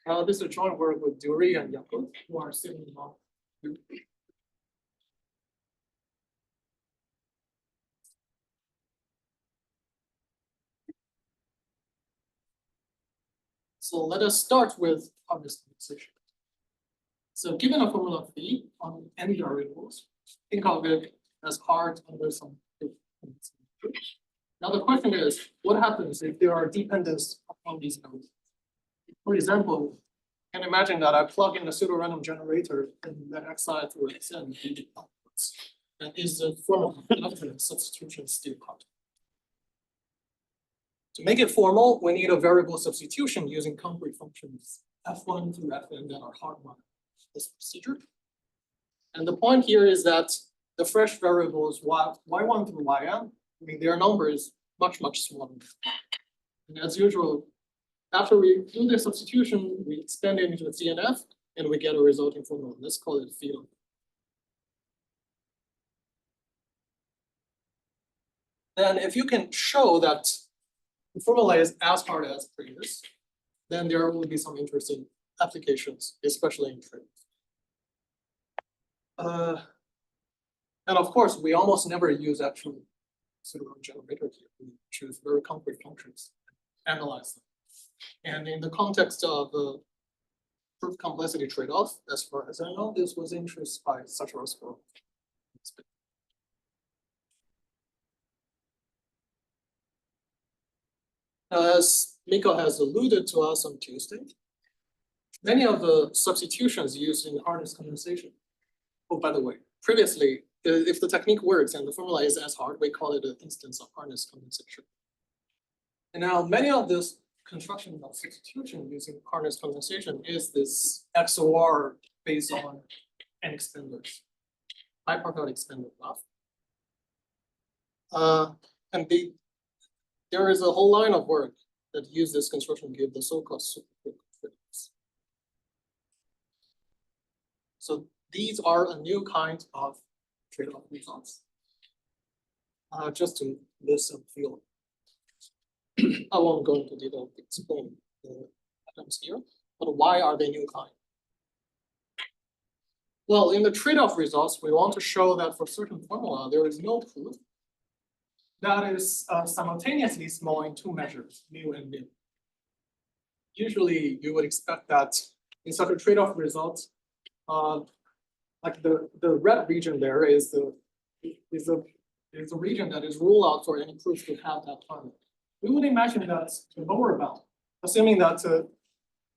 This is a joint work with Dury and Yakut, who are sitting along. So let us start with harness compensation. So given a formula phi on n variables, think of it as hard under some. Now the question is, what happens if there are dependencies upon these nodes? For example, you can imagine that I plug in a pseudo-random generator and let xi through xn be outputs. And is the formal substitution still hard? To make it formal, we need a variable substitution using concrete functions f1 through fn that are hardwired. This procedure. And the point here is that the fresh variables y1 through yn, I mean, their number is much, much smaller. And as usual, after we do the substitution, we expand it into the CNF and we get a resulting formula. Let's call it phi. Then if you can show that the formula is as hard as previous, then there will be some interesting applications, especially in trade. And of course, we almost never use actual pseudo generator here. We choose very concrete functions, analyze them. And in the context of proof complexity trade-off, as far as I know, this was introduced by Shuo. As Miko has alluded to us on Tuesday, many of the substitutions used in hardness compensation. Oh, by the way, previously, if the technique works and the formula is as hard, we call it an instance of hardness compensation. And now many of this construction of substitution using hardness compensation is this XOR based on n expanders, high-profile expander graph. And there is a whole line of work that use this construction to give the so-called supercritical trade-offs. So these are a new kind of trade-off results. Just to list some field. I won't go into detail to explain the items here, but why are they new kind? Well, in the trade-off results, we want to show that for certain formula, there is no proof that is simultaneously small in two measures, mu and mu. Usually, you would expect that in such a trade-off result, like the red region there is the region that is ruled out for any proof to have that term. We would imagine that the lower bound, assuming that the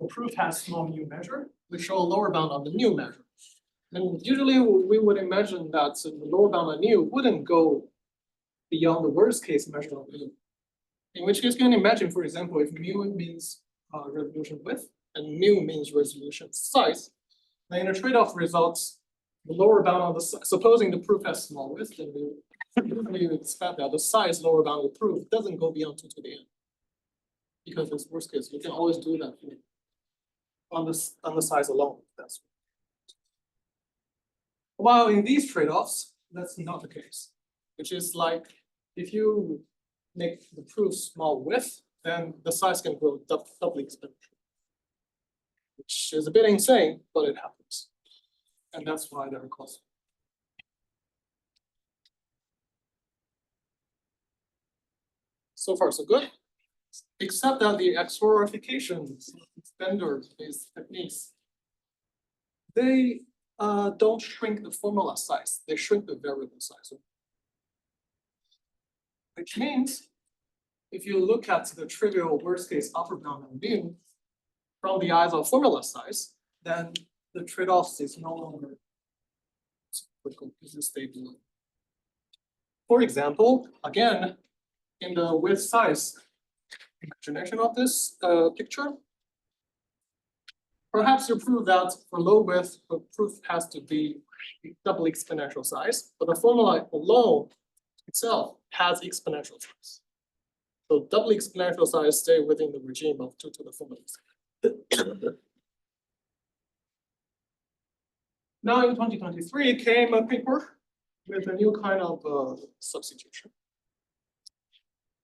proof has small mu measure, we show a lower bound on the mu measure. And usually we would imagine that the lower bound on mu wouldn't go beyond the worst case measure of mu. In which case you can imagine, for example, if mu means resolution width and mu means resolution size, then in the trade-off results, the lower bound on the supposing the proof has small width, then we expect that the size lower bound of the proof doesn't go beyond 2 to the n. Because it's worst case, you can always do that on the size alone. That's while in these trade-offs, that's not the case. Which is like if you make the proof small width, then the size can grow doubly exponentially. Which is a bit insane, but it happens. And that's why they're close. So far, so good. Except that the XORification expander-based techniques, they don't shrink the formula size, they shrink the variable size. Which means if you look at the trivial worst case upper bound on mu from the eyes of formula size, then the trade-offs is no longer supercritical because it's stable. For example, again, in the width size imagination of this picture, perhaps you prove that for low width, the proof has to be doubly exponential size, but the formula alone itself has exponential size. So doubly exponential size stay within the regime of 2 to the formulas. Now in 2023 came a paper with a new kind of substitution.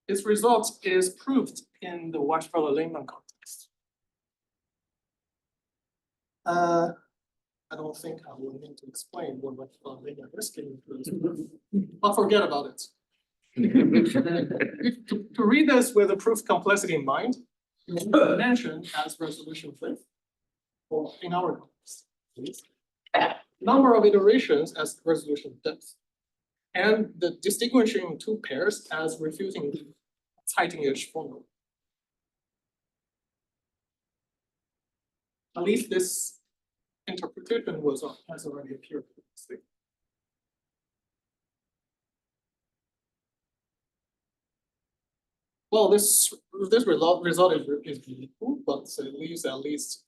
Its result is proved in the Weisfeiler-Lehman context. I don't think I will need to explain what Weisfeiler-Lehman is getting through, but forget about it. To read this with the proof complexity in mind, dimension as resolution width, or in our context, please, number of iterations as resolution depth, and the distinguishing two pairs as refuting the Tseitin-ish formula. At least this interpretation has already appeared previously. Well, this result is really cool, but it leaves at least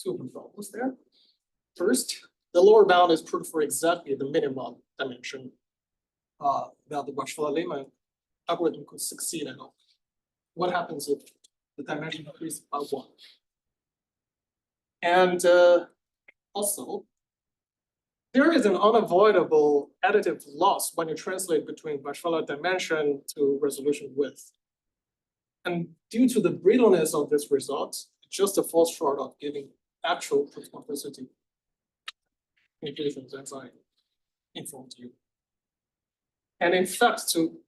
two problems there. First, the lower bound is proved for exactly the minimum dimension that the Weisfeiler-Lehman algorithm could succeed at all. What happens if the dimension increases by 1? And also, there is an unavoidable additive loss when you translate between Weisfeiler dimension to resolution width. And due to the brittleness of this result, it just falls short of giving actual proof complexity indications as I informed you. And in fact, to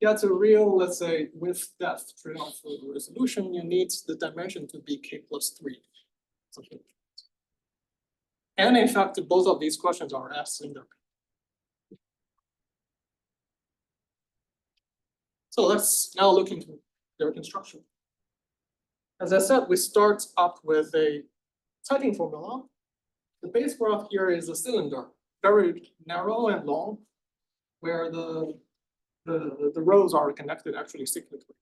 get a real, let's say, width depth tradeoff for the resolution, you need the dimension to be k plus 3. Something like that. And in fact, both of these questions are asked in their paper. So let's now look into their construction. As I said, we start up with a Tseitin formula. The base graph here is a cylinder, very narrow and long, where the rows are connected actually cyclically.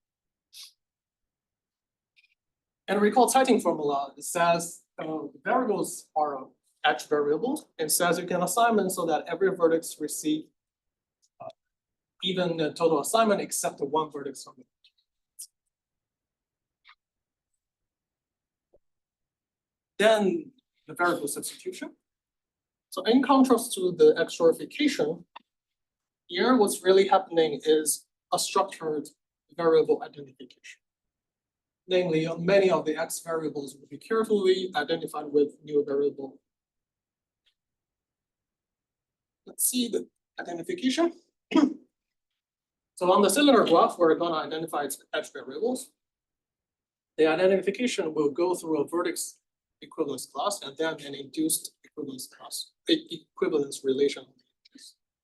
And recall Tseitin formula, it says variables are edge variables. It says you can assign them so that every vertex receive even the total assignment except the one vertex from it. Then the variable substitution. So in contrast to the extrorification, here what's really happening is a structured variable identification. Namely, many of the x variables will be carefully identified with new variable. Let's see the identification. So on the cylinder graph, we're going to identify its edge variables. The identification will go through a vertex equivalence class and then an induced equivalence class, equivalence relation.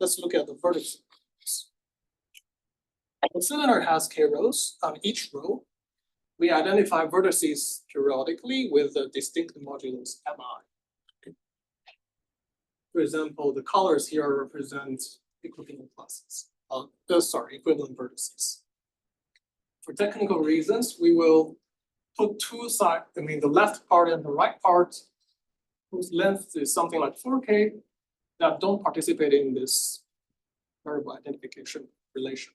Let's look at the vertex. The cylinder has k rows. On each row, we identify vertices periodically with a distinct modulus mi. For example, the colors here represent equivalent classes. Equivalent vertices. For technical reasons, we will put two sides, the left part and the right part, whose length is something like 4k, that don't participate in this variable identification relation.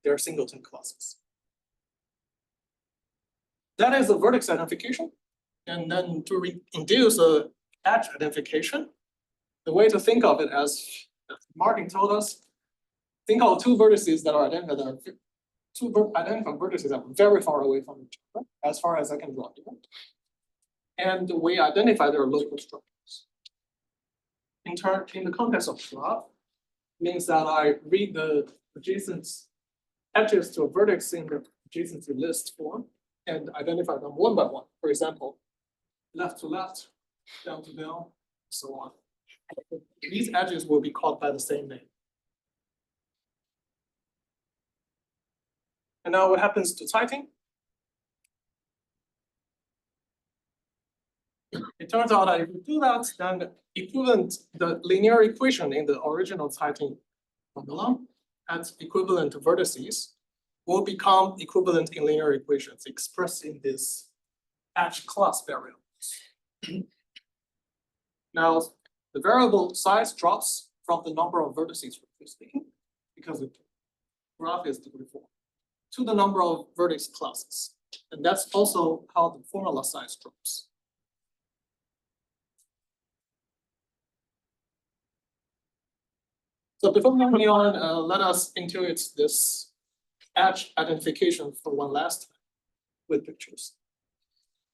They're singleton classes. That is the vertex identification. And then to induce a edge identification, the way to think of it, as Martin told us, think of two vertices that are identified, two identified vertices that are very far away from each other, as far as I can draw here. And we identify their local structures. In the context of graph, means that I read the adjacent edges to a vertex in the adjacency list form and identify them one by one. For example, left to left, down to down, so on. These edges will be called by the same name. And now what happens to Tseitin? It turns out that if you do that, then the linear equation in the original Tseitin formula at equivalent vertices will become equivalent in linear equations expressed in this edge class variables. Now, the variable size drops from the number of vertices, roughly speaking, because the graph is degree 4, to the number of vertex classes. And that's also how the formula size drops. So before moving on, let us intuit this edge identification for one last time with pictures.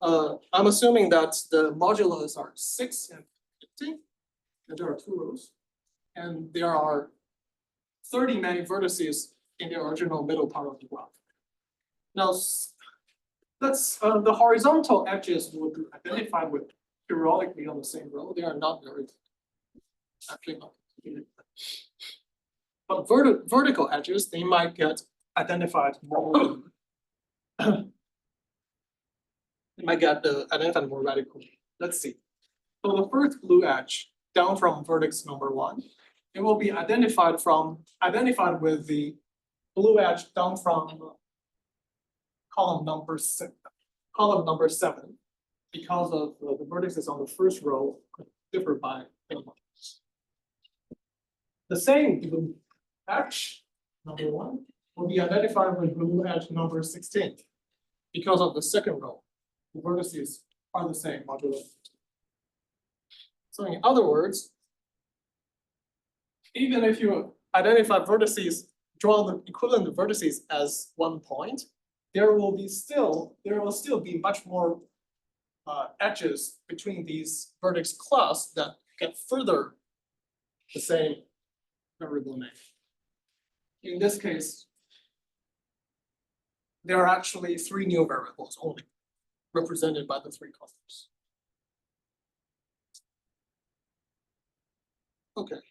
I'm assuming that the modulus are 6 and 50, and there are 2 rows, and there are 30 many vertices in the original middle part of the graph. Now, that's the horizontal edges would be identified with periodically on the same row. They are not very, actually not. But vertical edges, they might get identified more. They might get identified more radically. Let's see. So the first blue edge down from vertex number 1, it will be identified with the blue edge down from column number 7, because of the vertices on the first row differ by elements. The same blue edge number 1 will be identified with blue edge number 16 because of the second row. The vertices are the same modulo. So in other words, even if you identify vertices, draw the equivalent vertices as 1 point, there will still be much more edges between these vertex class that get further the same variable name. In this case, there are actually 3 new variables only, represented by the 3 columns. Okay.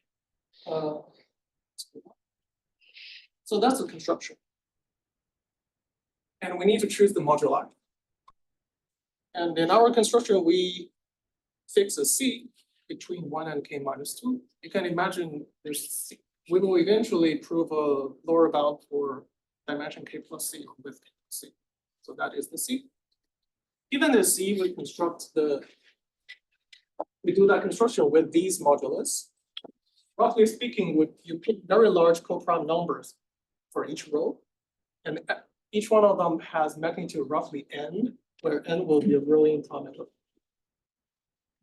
So that's the construction. And we need to choose the moduli. And in our construction, we fix a C between 1 and k minus 2. You can imagine there's C. We will eventually prove a lower bound for dimension k plus C or with k plus C. So that is the C. Given the C, we do that construction with these modulus. Roughly speaking, you pick very large coprime numbers for each row, and each one of them has magnitude roughly n, where n will be a brilliant parameter.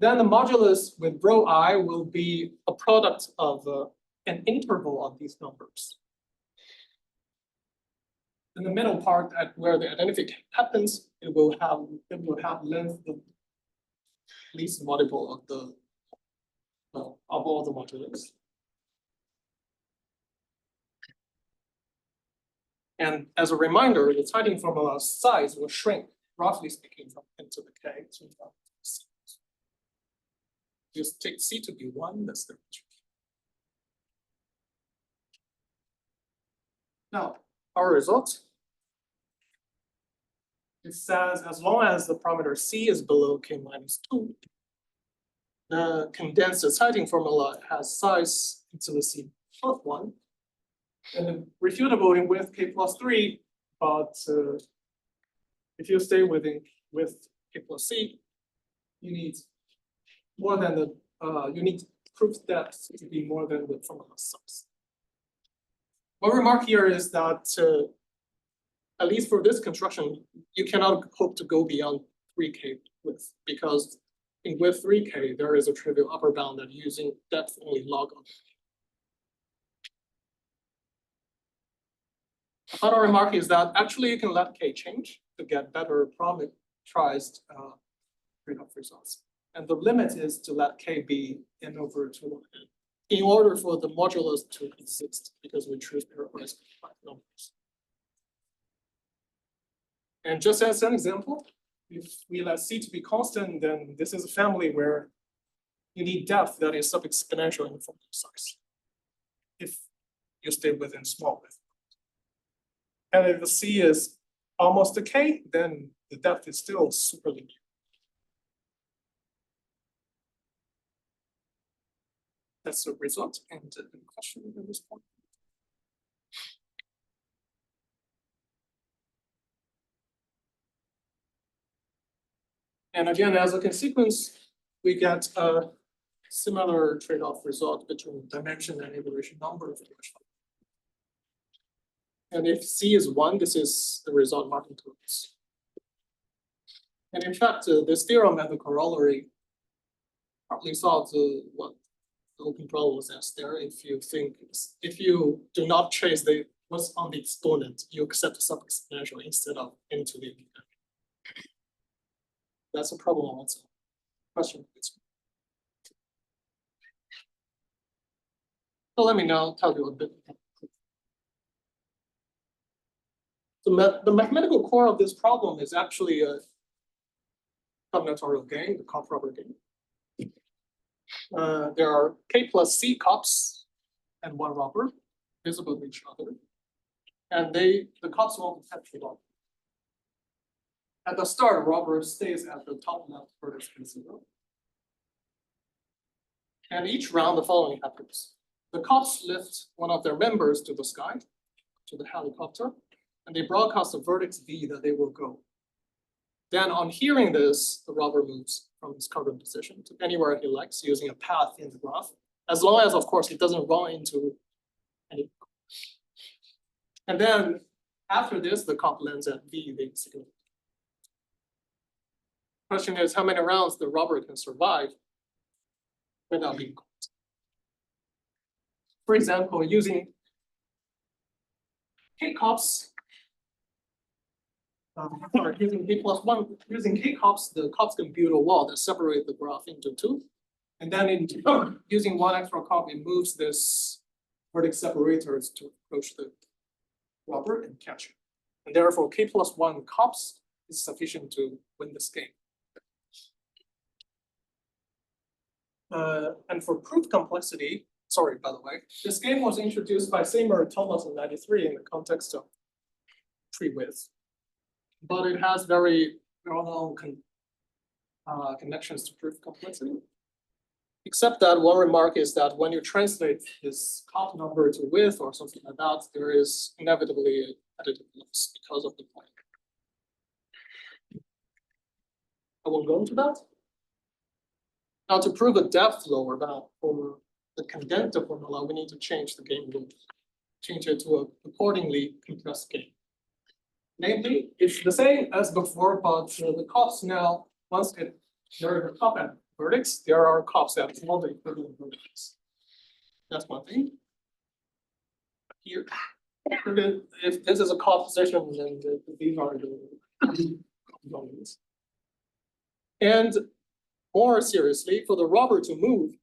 Then the modulus with row I will be a product of an interval of these numbers. In the middle part, at where the identification happens, it will have length the least multiple of the of all the modulus. And as a reminder, the Tseitin formula size will shrink, roughly speaking, from n to the k to C. Just take C to be 1, that's the ratio. Now, our result, it says as long as the parameter C is below k minus 2, the condensed Tseitin formula has size to the C plus 1, and refutable with k plus 3, but if you stay with k plus C, you need more than you need proof depth to be more than the formula size. One remark here is that at least for this construction, you cannot hope to go beyond 3k width, because in width 3k, there is a trivial upper bound that using depth only log of. Another remark is that actually you can let k change to get better parameterized tradeoff results. And the limit is to let k be n over 2n in order for the modulus to exist, because we choose pairwise numbers. And just as an example, if we let C to be constant, then this is a family where you need depth that is sub-exponential in the formula size, if you stay within small width. And if the C is almost a k, then the depth is still super linear. That's the result. And the question at this point. And again, as a consequence, we get a similar trade-off result between dimension and iteration number. And if C is 1, this is the result marking towards. And in fact, this theorem and the corollary partly solves what the open problem was asked there. If you do not trace what's on the exponent, you accept the sub-exponential instead of into the That's a problem on its own. Question. So let me now tell you a bit. The mathematical core of this problem is actually a combinatorial game, the cop rubber game. There are K plus C cops and one rubber visible to each other. And the cops won't be tradeoff. At the start, rubber stays at the top left vertex in 0. And each round, the following happens. The cops lift one of their members to the sky, to the helicopter, and they broadcast the vertex V that they will go. Then on hearing this, the robber moves from his current position to anywhere he likes using a path in the graph, as long as, of course, he doesn't run into any. And then after this, the cop lands at V, the signal. Question is how many rounds the robber can survive without being caught. For example, using K cops, using K plus 1, using K cops, the cops can build a wall that separates the graph into 2. And then using one extra cop, it moves this vertex separators to approach the robber and catch it. And therefore, K plus 1 cops is sufficient to win this game. And for proof complexity, sorry, by the way, this game was introduced by Seymour and Thomas in '93 in the context of tree width. But it has very well-known connections to proof complexity. Except that one remark is that when you translate this cop number to width or something like that, there is inevitably additive loss because of the point. I won't go into that. Now, to prove a depth lower bound for the condenser formula, we need to change the game rule, change it to a accordingly compressed game. Namely, it's the same as before, but the cops now, once there are a cop at vertex, there are cops at all the equivalent vertices. That's one thing. Here, if this is a cop position, then these are the components. And more seriously, for the robber to move,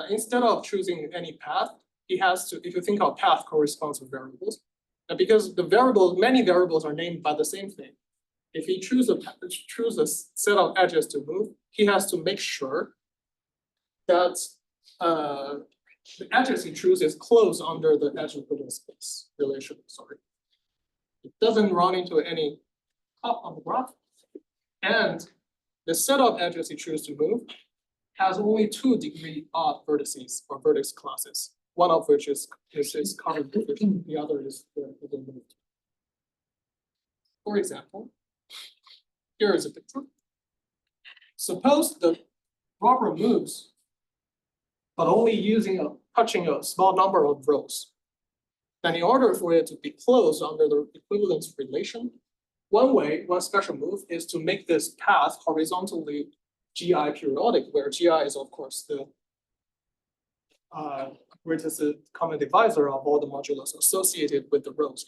instead of choosing any path, he has to, if you think of path corresponds to variables, and because the variables, many variables are named by the same thing. If he chooses a set of edges to move, he has to make sure that the edges he chooses close under the edge equivalent space relation, sorry. It doesn't run into any top on the graph, and the set of edges he chooses to move has only 2 degree odd vertices or vertex classes, one of which is his current position, the other is the moved. For example, here is a picture. Suppose the robber moves, but only touching a small number of rows. Then in order for it to be closed under the equivalence relation, one special move is to make this path horizontally GI periodic, where GI is, of course, the greatest common divisor of all the modulus associated with the rows.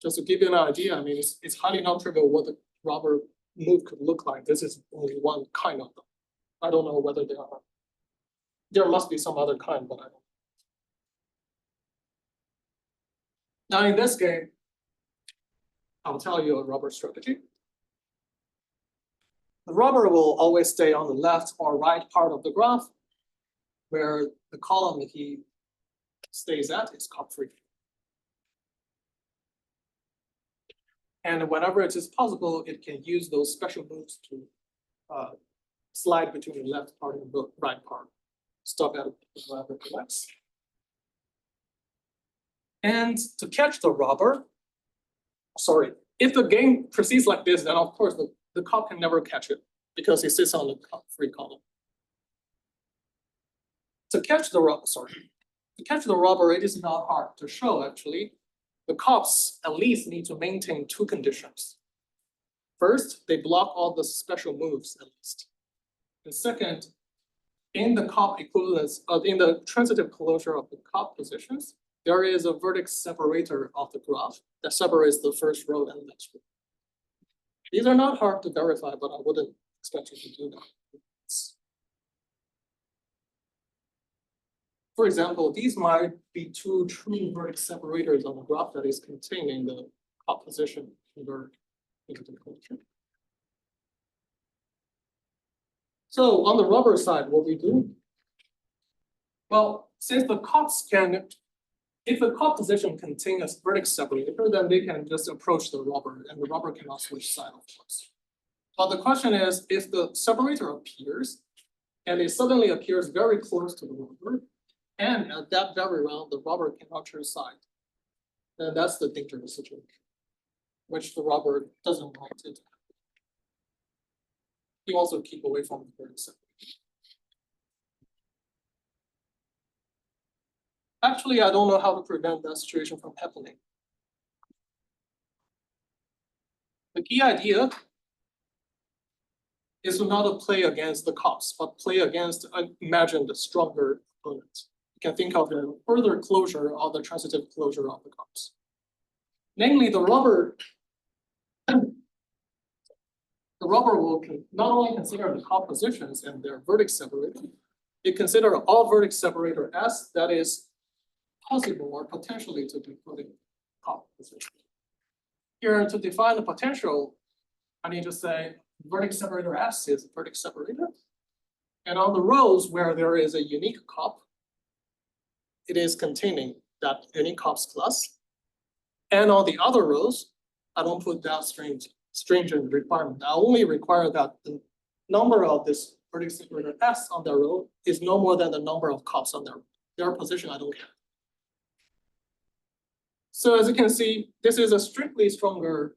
Just to give you an idea, I mean, it's highly non-trivial what the robber move could look like. This is only one kind of them. I don't know whether they are. There must be some other kind, but I don't. Now in this game, I'll tell you a robber strategy. The robber will always stay on the left or right part of the graph, where the column he stays at is cop-free. And whenever it is possible, it can use those special moves to slide between the left part and the right part. Stop at wherever it collects. And to catch the robber, sorry, if the game proceeds like this, then of course the cop can never catch it because he sits on the free column. To catch the robber, it is not hard to show actually. The cops at least need to maintain 2 conditions. First, they block all the special moves at least. And second, in the cop equivalence, in the transitive closure of the cop positions, there is a vertex separator of the graph that separates the first row and the next row. These are not hard to verify, but I wouldn't expect you to do that. For example, these might be two true vertex separators on a graph that is containing the opposition convert into the culture. So on the rubber side, what we do? Well, since the cups can, if the cup position contains a vertex separator, then they can just approach the rubber and the rubber cannot switch side, of course. But the question is, if the separator appears and it suddenly appears very close to the rubber, and at that very round, the rubber cannot turn side, then that's the dangerous situation, which the rubber doesn't want it to happen. You also keep away from the vertex separator. Actually, I don't know how to prevent that situation from happening. The key idea is not to play against the cups, but play against an imagined stronger opponent. You can think of the further closure of the transitive closure of the cups. Namely, the rubber will not only consider the cup positions and their vertex separator, it consider all vertex separator S that is possible or potentially to be put in cup position. Here, to define the potential, I need to say vertex separator S is a vertex separator. And on the rows where there is a unique cup, it is containing that unique cups class. And on the other rows, I don't put that stringent requirement. I only require that the number of this vertex separator S on their row is no more than the number of cups on their position. I don't care. So as you can see, this is a strictly stronger,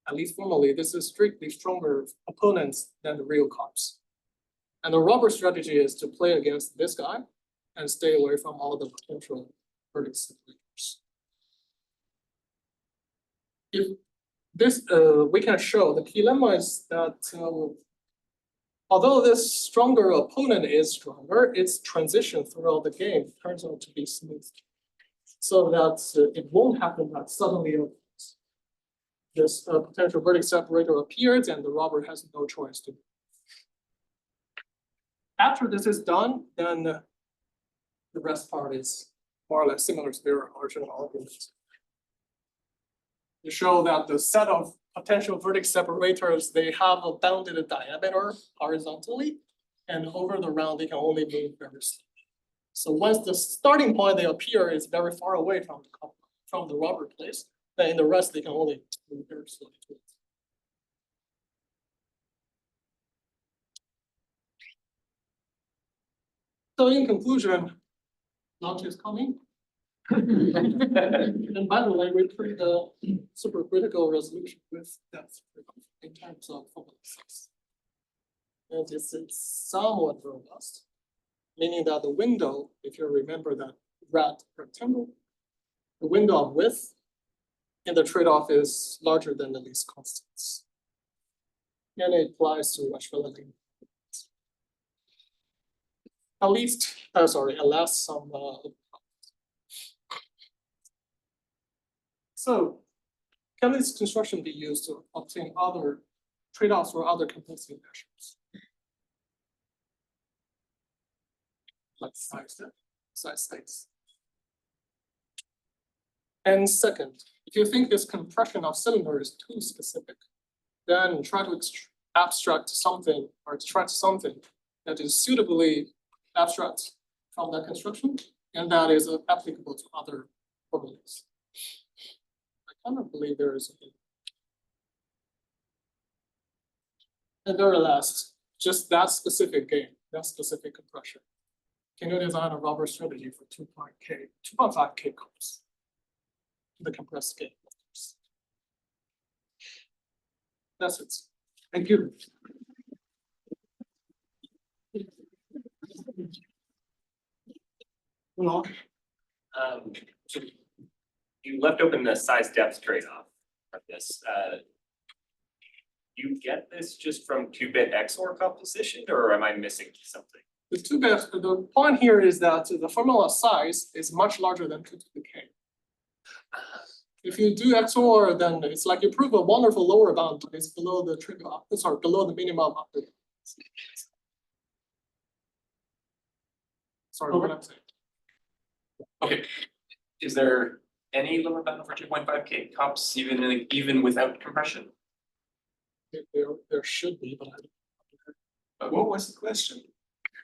at least formally, this is strictly stronger opponents than the real cups. And the rubber strategy is to play against this guy and stay away from all the potential vertex separators. If this, we can show the key lemma is that although this stronger opponent is stronger, its transition throughout the game turns out to be smooth. So that it won't happen that suddenly this potential vertex separator appears and the rubber has no choice to. After this is done, then the rest part is more or less similar to their original argument. You show that the set of potential vertex separators, they have a bounded diameter horizontally, and over the round, they can only move very slowly. So once the starting point they appear is very far away from the rubber place, then in the rest, they can only move very slowly to it. So in conclusion, launch is coming. And by the way, we treat the supercritical resolution with depth in terms of formula size. And this is somewhat robust, meaning that the window, if you remember that red rectangle, the window of width in the trade-off is larger than the least constants. And it applies to Weisfeiler-Lehman. At last some. So can this construction be used to obtain other trade-offs or other complexity measures? Like size states. And second, if you think this compression of cylinder is too specific, then try to abstract something or extract something that is suitably abstract from that construction, and that is applicable to other formulas. I cannot believe there is a. And very last, just that specific game, that specific compression. Can you design a rubber strategy for 2.5K cups? The compressed game. That's it. Thank you. So you left open the size depth trade-off of this. You get this just from 2-bit XOR composition, or am I missing something? The 2-bit, the point here is that the formula size is much larger than 2 to the K. If you do XOR, then it's like you prove a wonderful lower bound, but it's below the trivial, sorry, below the minimum of the. Sorry, what I'm saying. Okay, is there any lower bound for 2.5K cups even without compression? There should be, but I What was the question?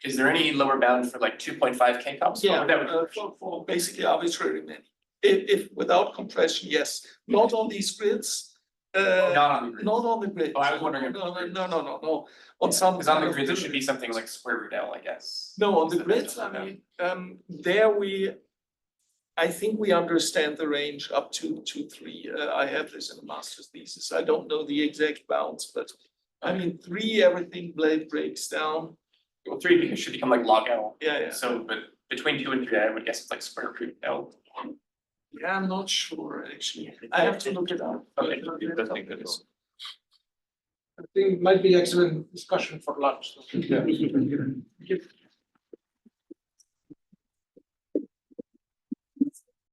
Is there any lower bound for like 2.5K cups? Yeah, Without- for basically arbitrary many. If without compression, yes, not on these grids. Not on the grid. Not on the grid. Oh, I was wondering if- No, on some. Because on the kind of grid, there should be grids. something like square root L, I guess. No, on the Instead of grids, something I like mean, there I think we understand the range up to 3. I have this in a master's thesis. I don't know the exact bounds, but I mean, 3, everything breaks down. that. Well, 3 should become like log L. Yeah. So, but between 2 and 3, I would guess it's like square root L. Yeah, I'm not sure, actually. I have to look it up. Okay, that's make that is. I think it might be excellent discussion for lunch. Yeah.